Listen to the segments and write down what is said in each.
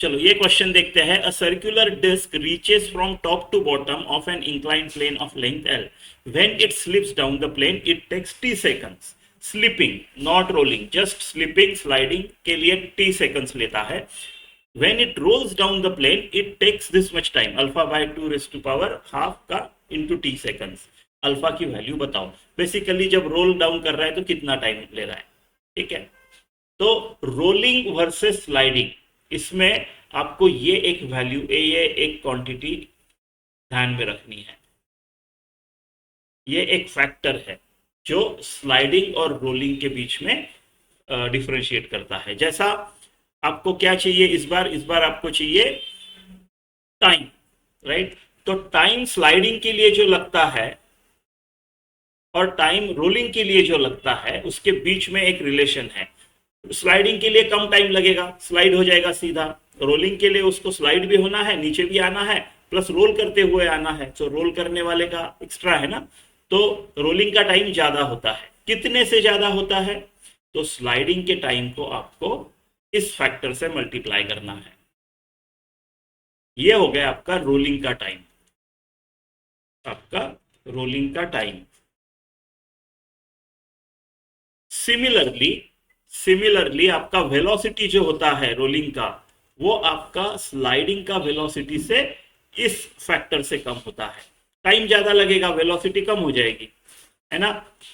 चलो ये क्वेश्चन देखते हैं। A circular disc reaches from top to bottom of an inclined plane of length L. When it slips down the plane it takes t seconds. Slipping not rolling, just slipping sliding के लिए T seconds लेता है। When it rolls down the plane, it takes this much time, alpha by 2 raised to power half का into t seconds। Alpha की value बताओ। Basically जब roll down कर रहा है तो कितना टाइम ले रहा है, ठीक है। तो रोलिंग वर्सेस स्लाइडिंग, इसमें आपको ये एक वैल्यू, ये एक क्वांटिटी ध्यान में रखनी है। ये एक फैक्टर है जो स्लाइडिंग और रोलिंग के बीच में डिफरेंशिएट करता है। जैसा आपको क्या चाहिए इस बार आपको चाहिए टाइम, राइट। तो टाइम स्लाइडिंग के लिए जो लगता है और टाइम रोलिंग के लिए जो लगता है उसके बीच में एक रिलेशन है। स्लाइडिंग के लिए कम टाइम लगेगा, स्लाइड हो जाएगा सीधा। रोलिंग के लिए उसको स्लाइड भी होना है, नीचे भी आना है, प्लस रोल करते हुए आना है। तो रोल करने वाले का एक्स्ट्रा है ना, तो रोलिंग का टाइम ज्यादा होता है। कितने से ज्यादा होता है? तो स्लाइडिंग के टाइम को आपको इस फैक्टर से मल्टीप्लाई करना है। ये हो गया आपका रोलिंग का टाइम, आपका रोलिंग का टाइम। सिमिलरली आपका वेलोसिटी जो होता है रोलिंग का, वो आपका स्लाइडिंग का वेलोसिटी से इस फैक्टर से कम होता है। टाइम ज्यादा लगेगा, वेलोसिटी कम हो जाएगी, है ना।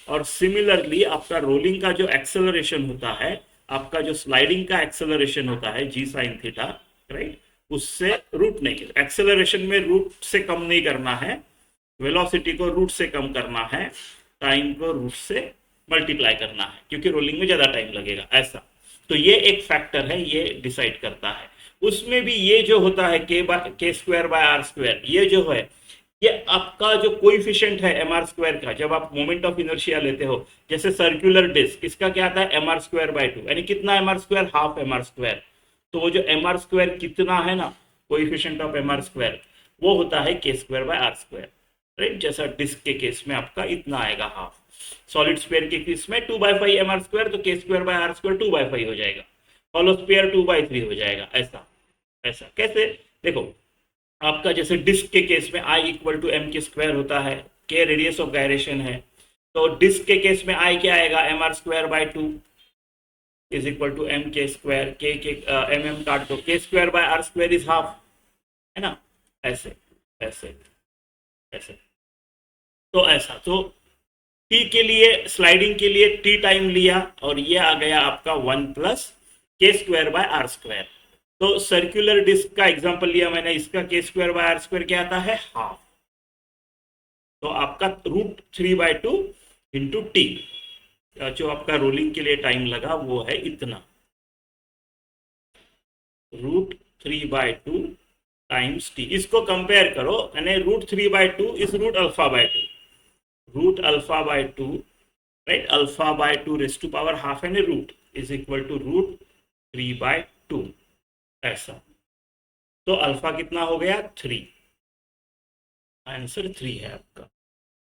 और सिमिलरली आपका रोलिंग का जो एक्सेलरेशन होता है, आपका जो स्लाइडिंग का एक्सेलरेशन होता है जी साइन थीटा, राइट, उससे रूट नहीं, एक्सेलरेशन में रूट से कम नहीं करना है, वेलोसिटी को रूट से कम करना है, टाइम को रूट से मल्टीप्लाई करना है, क्योंकि रोलिंग में ज्यादा टाइम लगेगा ऐसा। तो ये एक फैक्टर है, ये डिसाइड करता है। उसमें भी ये जो होता है k square by r square, ये जो है ये आपका जो कोइफिशिएंट है एम आर स्क्वायर का, जब आप मोमेंट ऑफ इनर्शिया लेते हो, जैसे सर्कुलर डिस्क, इसका क्या आता है एम आर स्क्वायर बाय 2, यानी कितना m r square, half m r square. तो वो जो एम आर स्क्वायर कितना है ना, coefficient of m r square, वो होता है k square by r square, right. जैसा डिस्क के केस में आपका इतना आएगा हाफ, सॉलिड स्फीयर के केस में 2/5 एम आर स्क्वायर, तो के स्क्वायर बाय आर स्क्वायर 2/5 हो जाएगा। हॉलो स्फीयर 2/3 हो जाएगा। ऐसा ऐसा कैसे? देखो, आपका जैसे डिस्क के केस में I equal to m k square होता है, के रेडियस ऑफ गायरेशन है, तो डिस्क के केस में आई क्या आएगा, m r square by 2 is equal to m k square, k m m काट दो, k square by r square is half, है ना। ऐसे ऐसे ऐसे, तो ऐसा, तो टी के लिए, स्लाइडिंग के लिए टी टाइम लिया, और ये आ गया आपका 1 प्लस के स्क्वायर बाय आर स्क्वायर। तो सर्कुलर डिस्क का एग्जांपल लिया मैंने, इसका के स्क्वायर बाय आर स्क्वायर क्या आता है, हाफ। तो आपका √3/2 इंटू टी, जो आपका रोलिंग के लिए टाइम लगा वो है इतना, √3/2 टाइम्स टी। इसको कंपेयर करो, यानी √3/2 is √α/2, √α/2, right, α/2 raise to power half and root is equal to √3/2, ऐसा। तो अल्फा कितना हो गया, 3। आंसर 3 है आपका।